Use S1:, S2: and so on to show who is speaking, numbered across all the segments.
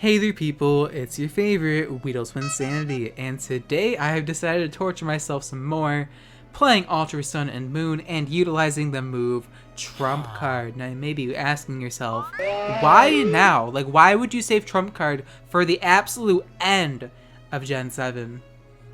S1: Hey there people, it's your favorite WeedleTwineedle, and today I have decided to torture myself some more, playing Ultra Sun and Moon and utilizing the move Trump Card. Now you may be asking yourself, why now? Like, why would you save Trump Card for the absolute end of Gen 7?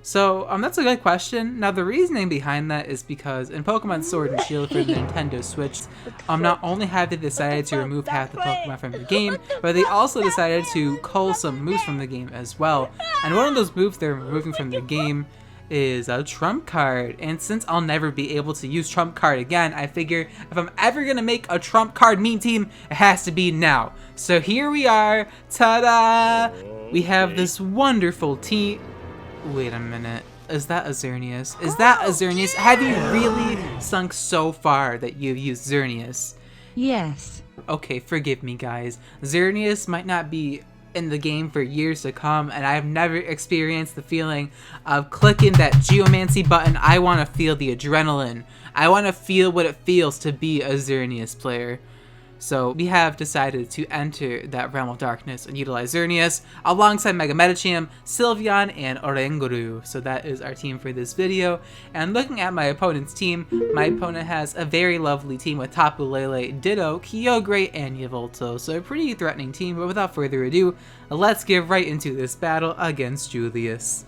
S1: So, that's a good question. Now, the reasoning behind that is because in Pokemon Sword and Shield for the Nintendo Switch, not only have they decided to remove half the Pokemon from the game, but they also decided to cull some moves from the game as well. And one of those moves they're removing from the game is a Trump Card. And since I'll never be able to use Trump Card again, I figure if I'm ever gonna make a Trump Card meme team, it has to be now. So here we are, ta-da! We have this wonderful team. Wait a minute. Is that a Xerneas? Is that a Xerneas? Have you really sunk so far that you've used Xerneas?
S2: Yes.
S1: Okay, forgive me guys. Xerneas might not be in the game for years to come, and I've never experienced the feeling of clicking that Geomancy button. I want to feel the adrenaline. I want to feel what it feels to be a Xerneas player. So we have decided to enter that realm of darkness and utilize Xerneas alongside Mega Medicham, Sylveon, and Oranguru. So that is our team for this video. And looking at my opponent's team, my opponent has a very lovely team with Tapu Lele, Ditto, Kyogre, and Yveltal. So a pretty threatening team, but without further ado, let's get right into this battle against Julius.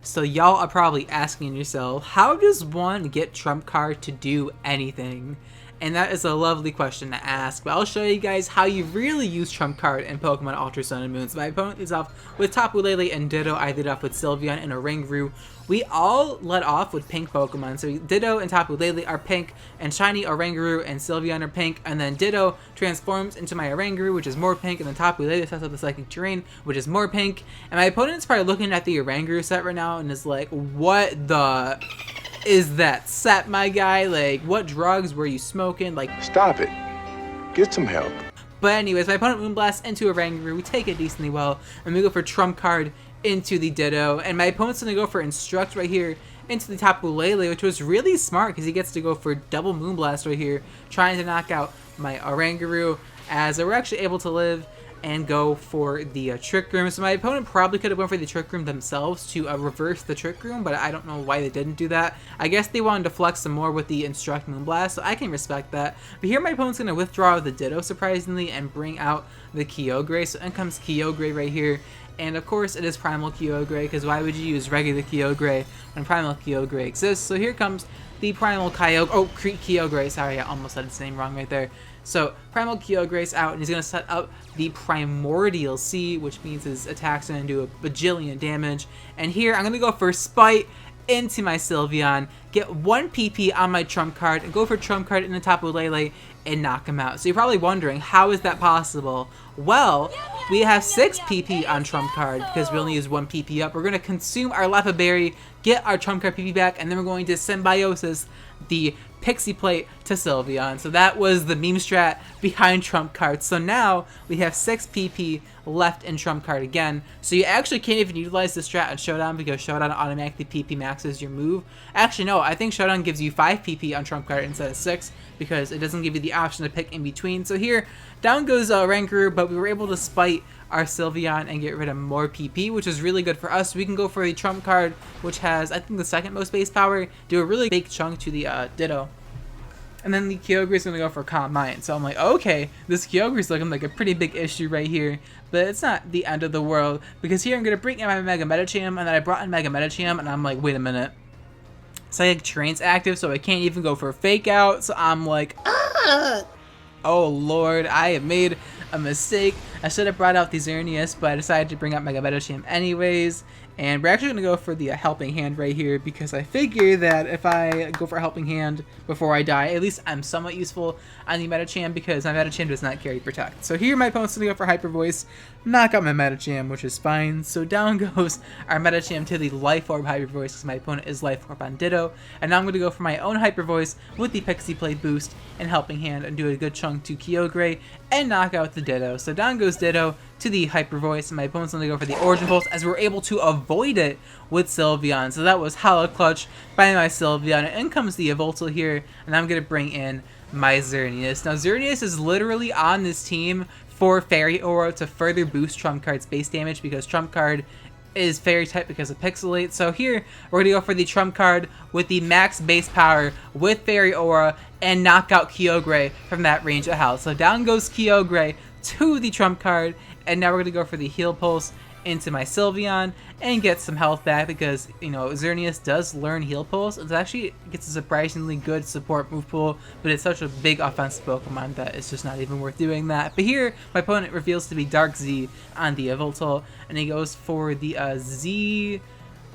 S1: So y'all are probably asking yourself, how does one get Trump Card to do anything? And that is a lovely question to ask, but I'll show you guys how you really use Trump Card in Pokemon Ultra Sun and Moon. So my opponent is off with Tapu Lele and Ditto. I did off with Sylveon and Oranguru. We all let off with pink Pokemon. So Ditto and Tapu Lele are pink, and shiny Oranguru and Sylveon are pink, and then Ditto transforms into my Oranguru, which is more pink, and then Tapu Lele sets up the Psychic Terrain, which is more pink. And my opponent's probably looking at the Oranguru set right now and is like, what the is that set, my guy? Like, what drugs were you smoking? Like,
S3: stop it. Get some help.
S1: But anyways, my opponent Moonblast into a Oranguru. We take it decently well, and we go for Trump Card into the Ditto. And my opponent's gonna go for Instruct right here into the Tapu Lele, which was really smart because he gets to go for double Moonblast right here, trying to knock out my Oranguru, as we're actually able to live and go for the Trick Room. So my opponent probably could have went for the Trick Room themselves to reverse the Trick Room, but I don't know why they didn't do that. I guess they wanted to flex some more with the Instruct Moonblast, so I can respect that. But here my opponent's going to withdraw the Ditto, surprisingly, and bring out the Kyogre. So in comes Kyogre right here. And of course it is Primal Kyogre, because why would you use regular Kyogre when Primal Kyogre exists? So here comes the Primal Kyogre, sorry, I almost said its name wrong right there. So Primal Kyogre's out, and he's going to set up the Primordial Sea, which means his attack's going to do a bajillion damage. And here I'm going to go for Spite into my Sylveon, get 1 PP on my Trump Card, and go for Trump Card in the Tapu Lele and knock him out. So you're probably wondering, how is that possible? Well, we have 6 PP on Trump Card because we only use 1 PP up. We're going to consume our Lepa Berry, get our Trump Card PP back, and then we're going to Symbiosis the Pixie Plate to Sylveon. So that was the meme strat behind Trump Card. So now we have 6 PP left in Trump Card again. So you actually can't even utilize the strat on Showdown because Showdown automatically PP maxes your move. Actually, no, I think Showdown gives you 5 PP on Trump Card instead of 6 because it doesn't give you the option to pick in between. So here, down goes Oranguru, but we were able to spite our Sylveon and get rid of more PP, which is really good for us. We can go for the Trump Card, which has, I think, the second most base power, do a really big chunk to the Ditto. And then the Kyogre is going to go for Calm Mind. So I'm like, okay, this Kyogre is looking like a pretty big issue right here. But it's not the end of the world, because here I'm going to bring in my Mega Medicham, and then I brought in Mega Medicham, and I'm like, wait a minute. Psychic Terrain's active, so I can't even go for Fake Out. So I'm like, oh lord, I have made a mistake. I should have brought out the Xerneas, but I decided to bring out Mega Medicham anyways. And we're actually going to go for the Helping Hand right here, because I figure that if I go for a Helping Hand before I die, at least I'm somewhat useful on the Medicham, because my Medicham does not carry Protect. So here my opponent's going to go for Hyper Voice, knock out my Medicham, which is fine. So down goes our Medicham to the Life Orb Hyper Voice, because my opponent is Life Orb on Ditto. And now I'm going to go for my own Hyper Voice with the Pixie Plate boost and Helping Hand and do a good chunk to Kyogre and knock out the Ditto. So down goes Ditto to the Hyper Voice, and my opponent's going to go for the Origin Pulse, as we're able to avoid it with Sylveon. So that was hella clutch by my Sylveon. And in comes the Yveltal here, and I'm going to bring in my Xerneas. Now Xerneas is literally on this team for Fairy Aura to further boost Trump Card's base damage, because Trump Card is Fairy type because of Pixelate. So here, we're going to go for the Trump Card with the max base power with Fairy Aura and knock out Kyogre from that range of health. So down goes Kyogre to the Trump Card, and now we're going to go for the Heal Pulse into my Sylveon and get some health back, because, you know, Xerneas does learn Heal Pulse. It actually gets a surprisingly good support move pool, but it's such a big offensive Pokemon that it's just not even worth doing that. But here, my opponent reveals to be Dark Z on the Yveltal, and he goes for the Z...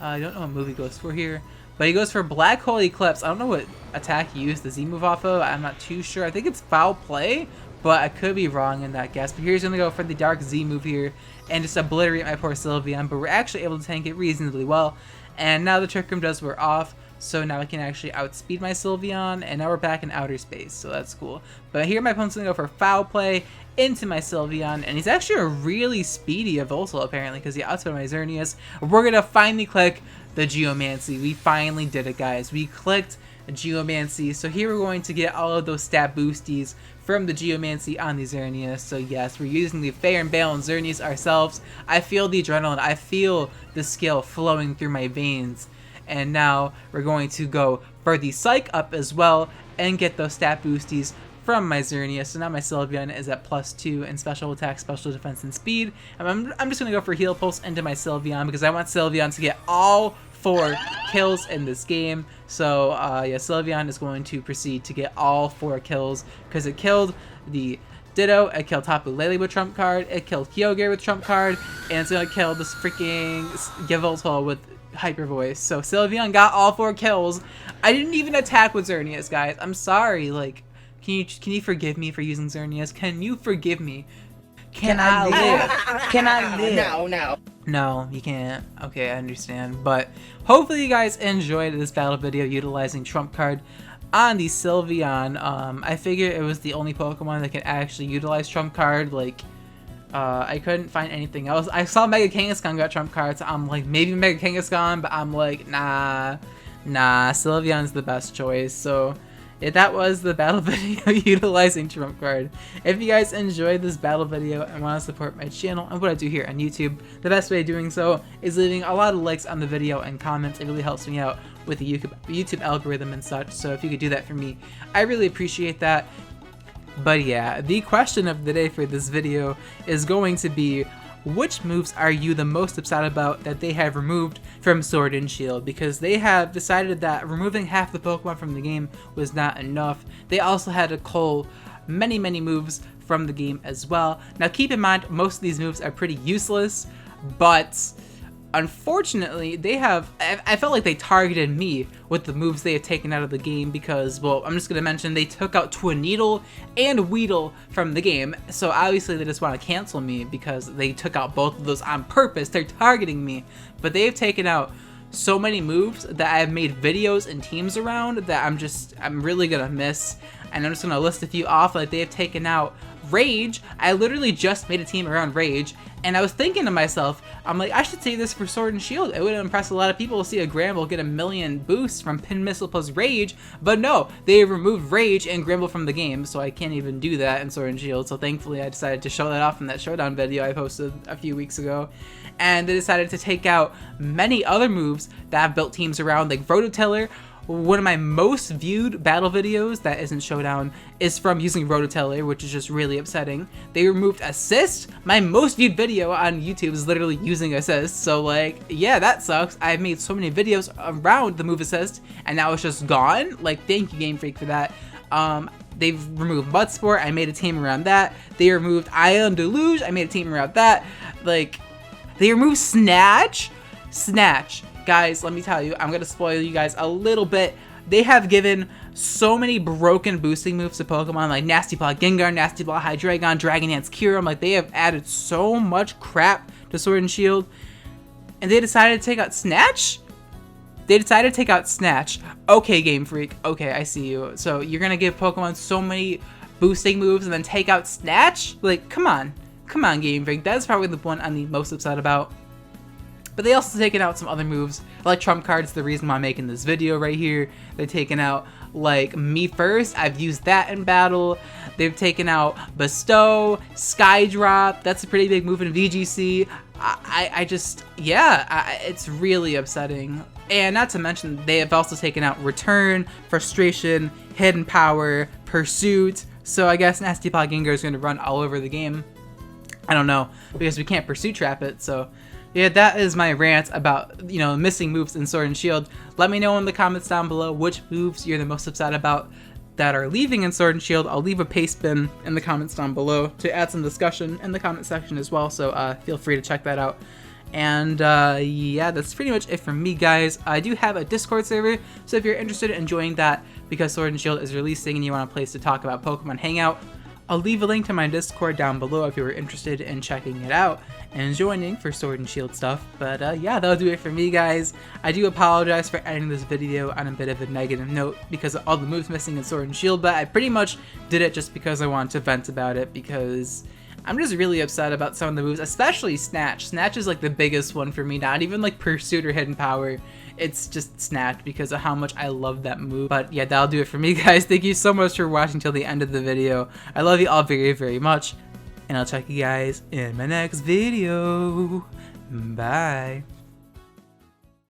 S1: I don't know what move he goes for here, but he goes for Black Hole Eclipse. I don't know what attack he used the Z move off of. I'm not too sure. I think it's Foul Play, but I could be wrong in that guess. But here's going to go for the Dark Z move here and just obliterate my poor Sylveon, but we're actually able to tank it reasonably well. And now the Trick Room does wear off, so now I can actually outspeed my Sylveon, and now we're back in outer space, so that's cool. But here my opponent's going to go for Foul Play into my Sylveon, and he's actually a really speedy Yveltal apparently, because he outspeeded my Xerneas. We're going to finally click the Geomancy. We finally did it, guys. We clicked Geomancy, so here we're going to get all of those stat boosties from the Geomancy on the Xerneas. So yes, we're using the Fair and Balanced Xerneas ourselves. I feel the adrenaline, I feel the skill flowing through my veins. And now we're going to go for the Psych Up as well and get those stat boosties from my Xerneas. So now my Sylveon is at +2 in special attack, special defense, and speed. And I'm just going to go for Heal Pulse into my Sylveon, because I want Sylveon to get all 4 kills in this game. So yeah, Sylveon is going to proceed to get all 4 kills, because it killed the Ditto, it killed Tapu Lele with Trump Card, it killed Kyogre with Trump Card, and it's going to kill this freaking Yveltal with Hyper Voice. So Sylveon got all 4 kills. I didn't even attack with Xerneas, guys. I'm sorry. Like, can you forgive me for using Xerneas? Can you forgive me? Can I live? Can I live? No, you can't. Okay, I understand. But hopefully you guys enjoyed this battle video utilizing Trump Card on the Sylveon. I figured it was the only Pokemon that can actually utilize Trump Card. Like, I couldn't find anything else. I saw Mega Kangaskhan got Trump Cards. So I'm like, maybe Mega Kangaskhan, but I'm like, nah, Sylveon's the best choice. So yeah, that was the battle video utilizing Trump Card. If you guys enjoyed this battle video and want to support my channel and what I do here on YouTube, the best way of doing so is leaving a lot of likes on the video and comments. It really helps me out with the YouTube algorithm and such, so if you could do that for me, I really appreciate that. But yeah, the question of the day for this video is going to be, which moves are you the most upset about that they have removed from Sword and Shield? Because they have decided that removing half the Pokemon from the game was not enough. They also had to cull many moves from the game as well. Now keep in mind, most of these moves are pretty useless, but unfortunately, I felt like they targeted me with the moves they had taken out of the game, because, well, I'm just going to mention they took out Twineedle and Weedle from the game, so obviously they just want to cancel me because they took out both of those on purpose. They're targeting me, but they've taken out so many moves that I've made videos and teams around that I'm really going to miss, and I'm just going to list a few off. Like, they have taken out Rage. I literally just made a team around Rage, and I was thinking to myself, I'm like, I should save this for Sword and Shield. It would impress a lot of people to see a Gramble get 1,000,000 boosts from Pin Missile plus Rage, but no, they removed Rage and Gramble from the game, so I can't even do that in Sword and Shield. So thankfully I decided to show that off in that Showdown video I posted a few weeks ago. And they decided to take out many other moves that I've built teams around, like Rototiller. One of my most viewed battle videos that isn't Showdown is from using Rototiller, which is just really upsetting. They removed Assist. My most viewed video on YouTube is literally using Assist, so like, yeah, that sucks. I've made so many videos around the move Assist, and now it's just gone. Like, thank you, Game Freak, for that. They've removed Mud Sport. I made a team around that. They removed Ion Deluge. I made a team around that. Like, they removed Snatch. Guys, let me tell you, I'm going to spoil you guys a little bit. They have given so many broken boosting moves to Pokemon, like Nasty Ball Gengar, Nasty Ball Hydreigon, Dragon Dance Kyurem. Like, they have added so much crap to Sword and Shield. And they decided to take out Snatch? Okay, Game Freak. Okay, I see you. So you're going to give Pokemon so many boosting moves and then take out Snatch? Like, come on. Come on, Game Freak. That's probably the one I'm the most upset about. But they also taken out some other moves, like Trump Card's the reason why I'm making this video right here. They're taking out like Me First. I've used that in battle. They've taken out Bestow, Skydrop. That's a pretty big move in VGC. It's really upsetting. And not to mention, they have also taken out Return, Frustration, Hidden Power, Pursuit. So I guess Nasty Paw Gengar is going to run all over the game. I don't know, because we can't Pursuit Trap it, so... Yeah, that is my rant about, missing moves in Sword and Shield. Let me know in the comments down below which moves you're the most upset about that are leaving in Sword and Shield. I'll leave a paste bin in the comments down below to add some discussion in the comment section as well, so feel free to check that out. And yeah, that's pretty much it from me, guys. I do have a Discord server, so if you're interested in joining that because Sword and Shield is releasing and you want a place to talk about Pokemon Hangout, I'll leave a link to my Discord down below if you were interested in checking it out and joining for Sword and Shield stuff. But yeah, that'll do it for me, guys. I do apologize for ending this video on a bit of a negative note because of all the moves missing in Sword and Shield, but I pretty much did it just because I wanted to vent about it, because I'm just really upset about some of the moves, especially Snatch. Snatch is like the biggest one for me, not even like Pursuit or Hidden Power. It's just Snatch because of how much I love that move. But yeah, that'll do it for me, guys. Thank you so much for watching till the end of the video. I love you all very, very much. And I'll check you guys in my next video. Bye.